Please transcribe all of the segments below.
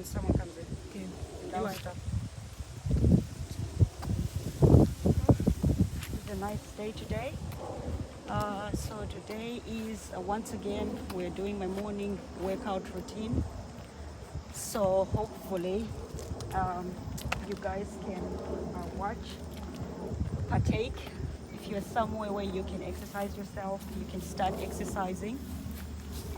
when someone comes in. Okay. And I'll You are. stop. It's a nice day today. So today is once again we're doing my morning workout routine. So hopefully you guys can watch, partake. If you're somewhere where you can exercise yourself, you can start exercising.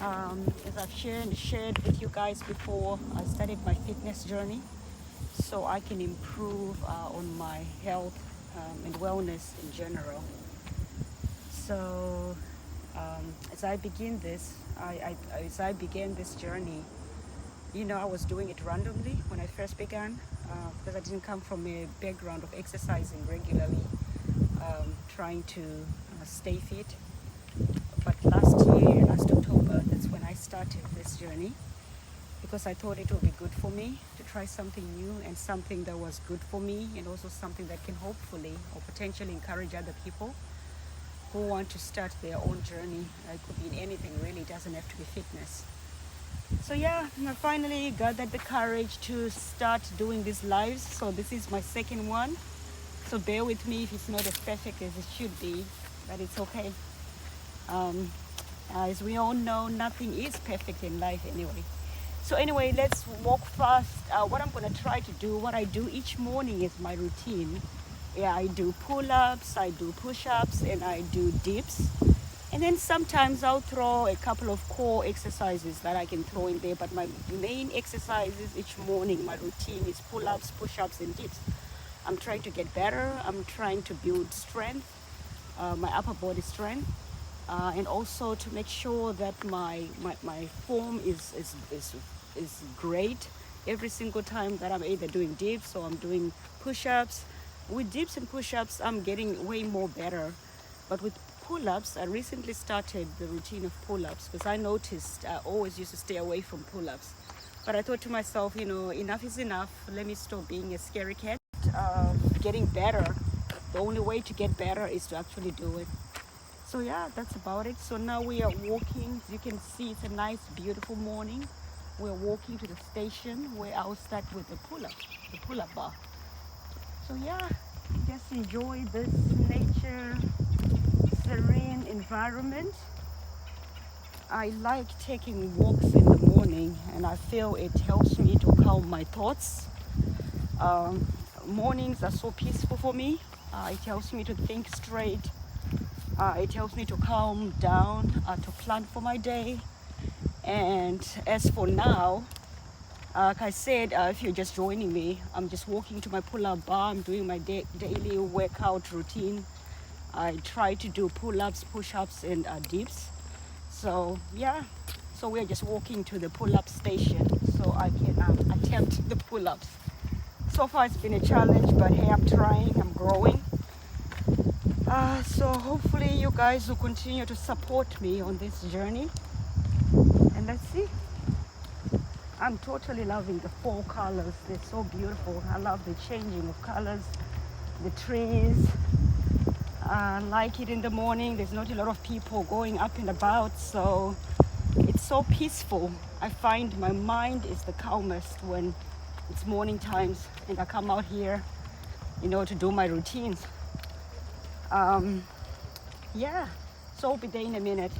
As I've shared with you guys before, I started my fitness journey so I can improve on my health and wellness in general. So as I begin this, as I began this journey, you know, I was doing it randomly when I first began because I didn't come from a background of exercising regularly, trying to stay fit. But last year, last October, that's when I started this journey because I thought it would be good for me to try something new and something that was good for me and also something that can hopefully or potentially encourage other people who want to start their own journey. It could be in anything really, it doesn't have to be fitness. So yeah, I finally gathered the courage to start doing these lives. So this is my second one. So bear with me if it's not as perfect as it should be, but it's okay. As we all know, nothing is perfect in life anyway. So anyway, let's walk fast. What I'm going to try to do, what I do each morning is my routine. Yeah, I do pull-ups, I do push-ups, and I do dips. And then sometimes I'll throw a couple of core exercises that I can throw in there. But my main exercises each morning, my routine is pull-ups, push-ups, and dips. I'm trying to get better. I'm trying to build strength, my upper body strength. And also to make sure that my form is great every single time that I'm either doing dips or I'm doing push-ups. With dips and push-ups, I'm getting way more better. But with pull-ups, I recently started the routine of pull-ups because I noticed I always used to stay away from pull-ups. But I thought to myself, you know, enough is enough. Let me stop being a scary cat. Getting better, the only way to get better is to actually do it. So yeah, that's about it. So now we are walking. As you can see, it's a nice, beautiful morning. We're walking to the station where I'll start with the pull-up bar. So yeah, just enjoy this nature, serene environment. I like taking walks in the morning and I feel it helps me to calm my thoughts. Mornings are so peaceful for me. It helps me to think straight. It helps me to calm down, to plan for my day. And as for now, like I said, if you're just joining me, I'm just walking to my pull-up bar. I'm doing my daily workout routine. I try to do pull-ups, push-ups, and dips. So yeah, so we're just walking to the pull-up station so I can attempt the pull-ups. So far it's been a challenge, but hey, I'm trying, I'm growing. So hopefully you guys will continue to support me on this journey. And let's see. I'm totally loving the fall colors. They're so beautiful. I love the changing of colors, the trees. I like it in the morning. There's not a lot of people going up and about, so it's so peaceful. I find my mind is the calmest when it's morning times and I come out here, you know, to do my routines. Yeah, so I'll be there in a minute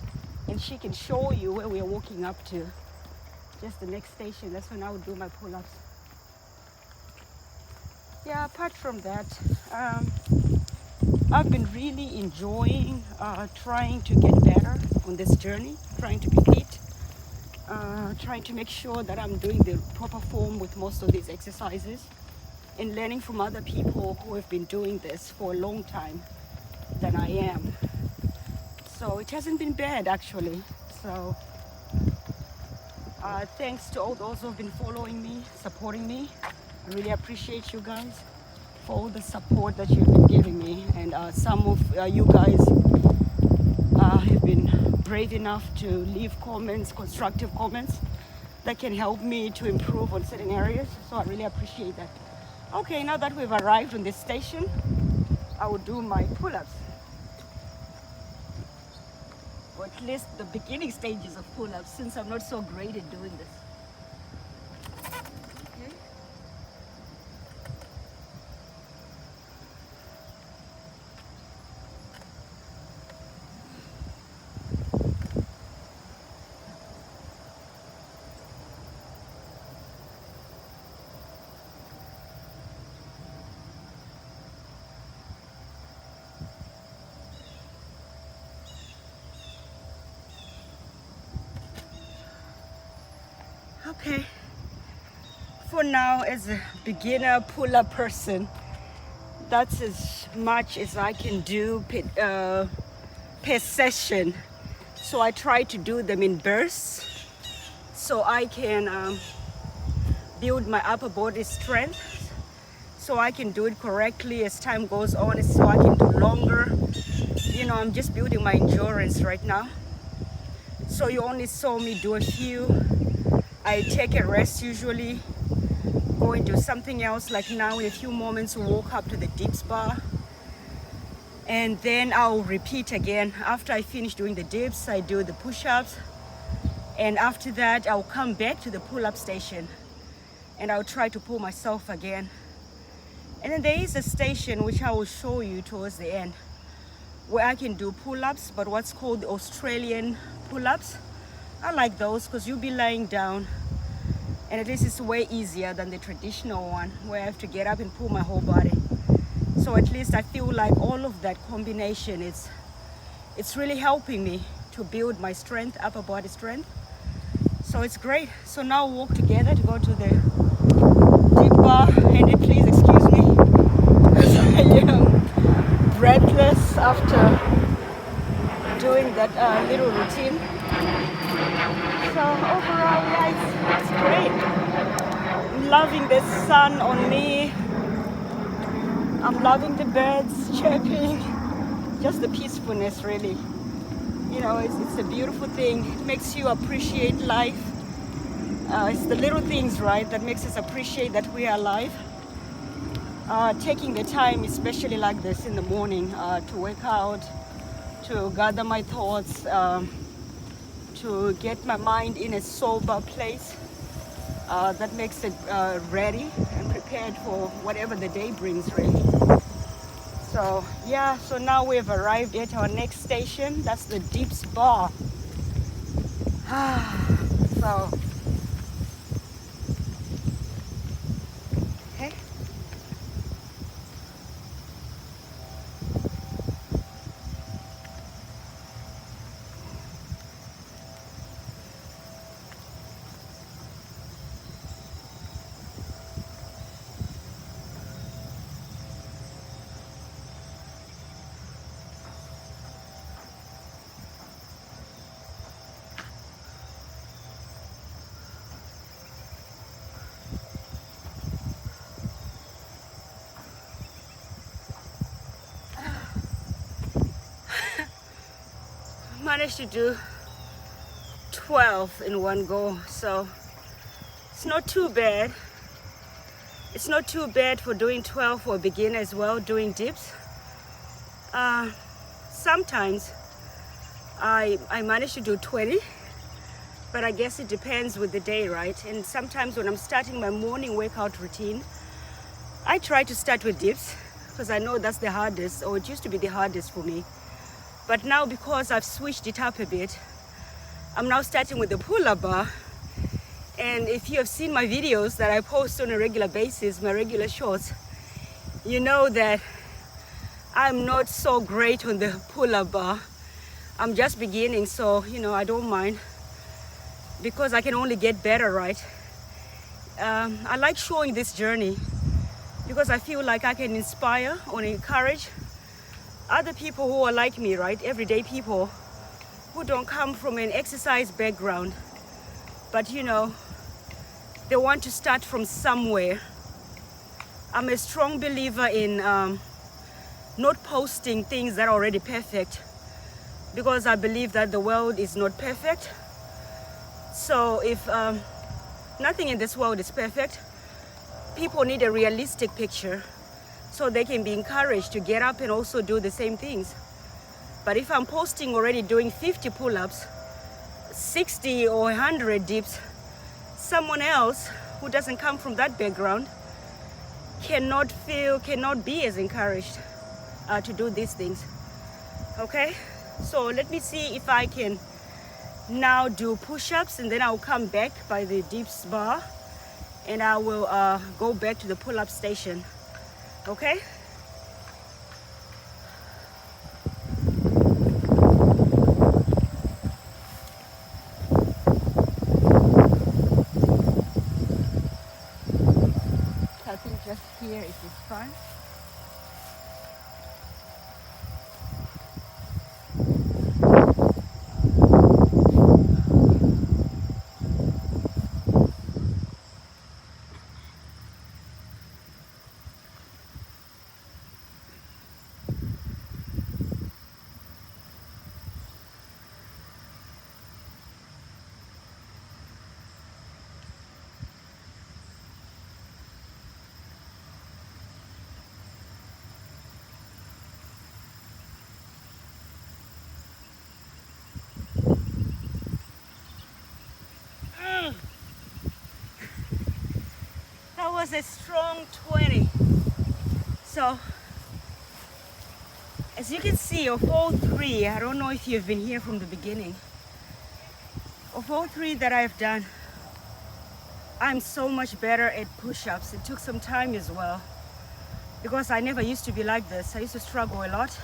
and she can show you where we're walking up to. Just the next station, that's when I will do my pull-ups. Yeah, apart from that, I've been really enjoying trying to get better on this journey, trying to be fit, trying to make sure that I'm doing the proper form with most of these exercises and learning from other people who have been doing this for a long time than I am. So it hasn't been bad actually. So thanks to all those who have been following me, supporting me. I really appreciate you guys for all the support that you've been giving me. And some of you guys have been brave enough to leave comments, constructive comments that can help me to improve on certain areas. So I really appreciate that. Okay, now that we've arrived on this station, I will do my pull-ups. Or at least the beginning stages of pull-ups, since I'm not so great at doing this. Okay, for now, as a beginner pull-up person, that's as much as I can do per session. So I try to do them in bursts so I can build my upper body strength, so I can do it correctly as time goes on, so I can do longer. You know, I'm just building my endurance right now. So you only saw me do a few. I take a rest usually, go and do something else, like now in a few moments walk up to the dips bar, and then I'll repeat again. After I finish doing the dips, I do the push-ups, and after that I'll come back to the pull-up station and I'll try to pull myself again. And then there is a station which I will show you towards the end where I can do pull-ups, but what's called the Australian pull-ups. I like those because you'll be lying down, and at least it's way easier than the traditional one where I have to get up and pull my whole body. So at least I feel like all of that combination, it's really helping me to build my strength, upper body strength. So it's great. So now we'll walk together to go to the dip bar. And please excuse me because I am breathless after doing that little routine. So overall, yeah, it's great. I'm loving the sun on me. I'm loving the birds chirping. Just the peacefulness, really. You know, it's a beautiful thing. It makes you appreciate life. It's the little things, right, that makes us appreciate that we are alive. Taking the time, especially like this in the morning, to wake out, to gather my thoughts, to get my mind in a sober place that makes it ready and prepared for whatever the day brings, really. So yeah, so now we've arrived at our next station. That's the Dips Bar. So okay. Managed to do 12 in one go, so it's not too bad. It's not too bad for doing 12 for a beginner as well, doing dips. Sometimes I manage to do 20, but I guess it depends with the day, right? And sometimes when I'm starting my morning workout routine, I try to start with dips because I know that's the hardest, or it used to be the hardest for me. But now, because I've switched it up a bit, I'm now starting with the pull-up bar. And if you have seen my videos that I post on a regular basis, my regular shorts, you know that I'm not so great on the pull-up bar. I'm just beginning, so you know, I don't mind because I can only get better, right? I like showing this journey because I feel like I can inspire or encourage other people who are like me, right? Everyday people who don't come from an exercise background, but you know, they want to start from somewhere. I'm a strong believer in not posting things that are already perfect, because I believe that the world is not perfect. So if nothing in this world is perfect, people need a realistic picture so they can be encouraged to get up and also do the same things. But if I'm posting already doing 50 pull-ups, 60 or 100 dips, someone else who doesn't come from that background cannot be as encouraged to do these things. Okay, so let me see if I can now do push-ups, and then I'll come back by the dips bar and I will go back to the pull-up station. Okay. just here is his front. That was a strong 20. So, as you can see, of all three, I don't know if you've been here from the beginning, of all three that I've done, I'm so much better at push-ups. It took some time as well, because I never used to be like this. I used to struggle a lot.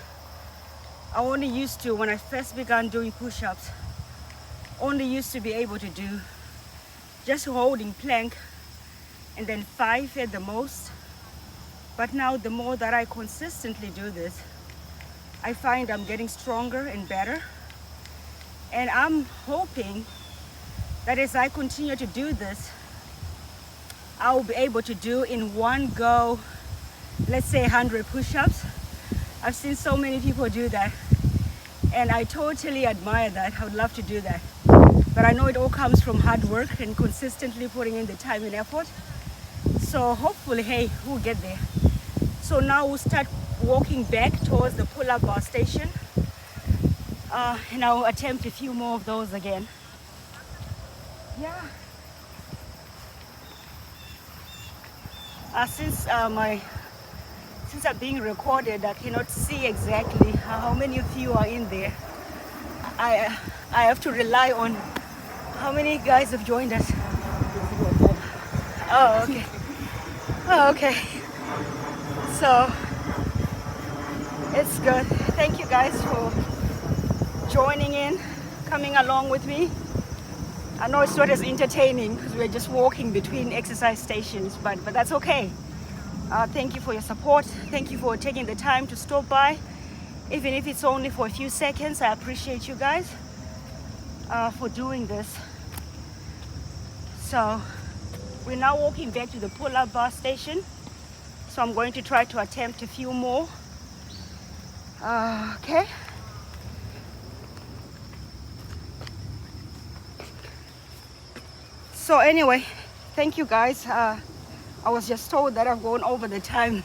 I only used to, when I first began doing push-ups, only used to be able to do just holding plank and then 5 at the most. But now the more that I consistently do this, I find I'm getting stronger and better. And I'm hoping that as I continue to do this, I'll be able to do in one go, let's say 100 push-ups. I've seen so many people do that, and I totally admire that. I would love to do that. But I know it all comes from hard work and consistently putting in the time and effort. So hopefully, hey, we'll get there. So now we'll start walking back towards the pull-up bar station. And I'll attempt a few more of those again. Yeah. Since I'm being recorded, I cannot see exactly how many of you are in there. I have to rely on how many guys have joined us. Oh, okay. Oh, okay. So it's good. Thank you guys for joining in, coming along with me. I know it's not as entertaining because we're just walking between exercise stations, but that's okay. Thank you for your support. Thank you for taking the time to stop by. Even if it's only for a few seconds, I appreciate you guys for doing this. So we're now walking back to the pull-up bar station. So I'm going to try to attempt a few more. Okay. So anyway, thank you guys. I was just told that I've gone over the time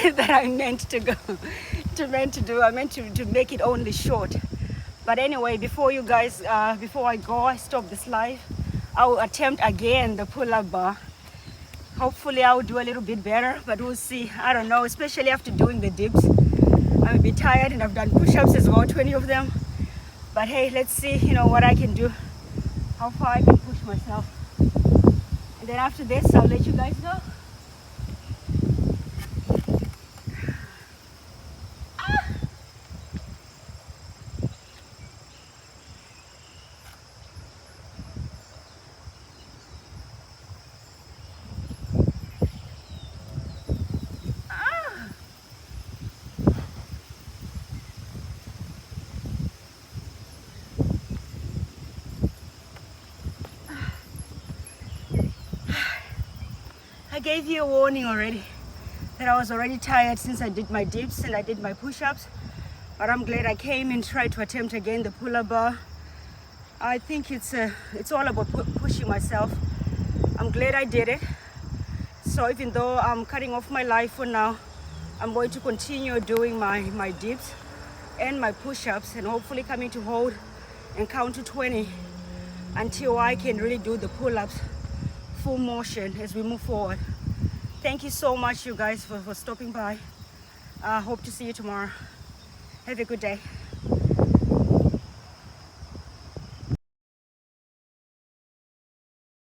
that I meant to go, I meant to make it only short. But anyway, before I go, I stop this live, I'll attempt again the pull-up bar. Hopefully I'll do a little bit better, but we'll see. I don't know, especially after doing the dips. I'm a bit tired and I've done push-ups as well, 20 of them. But hey, let's see, what I can do, how far I can push myself. And then after this, I'll let you guys know. I gave you a warning already that I was already tired since I did my dips and I did my push-ups, but I'm glad I came and tried to attempt again the pull-up bar. I think it's all about pushing myself. I'm glad I did it. So even though I'm cutting off my life for now, I'm going to continue doing my dips and my push-ups and hopefully coming to hold and count to 20 until I can really do the pull-ups full motion as we move forward. Thank you so much, you guys, for stopping by. Hope to see you tomorrow. Have a good day.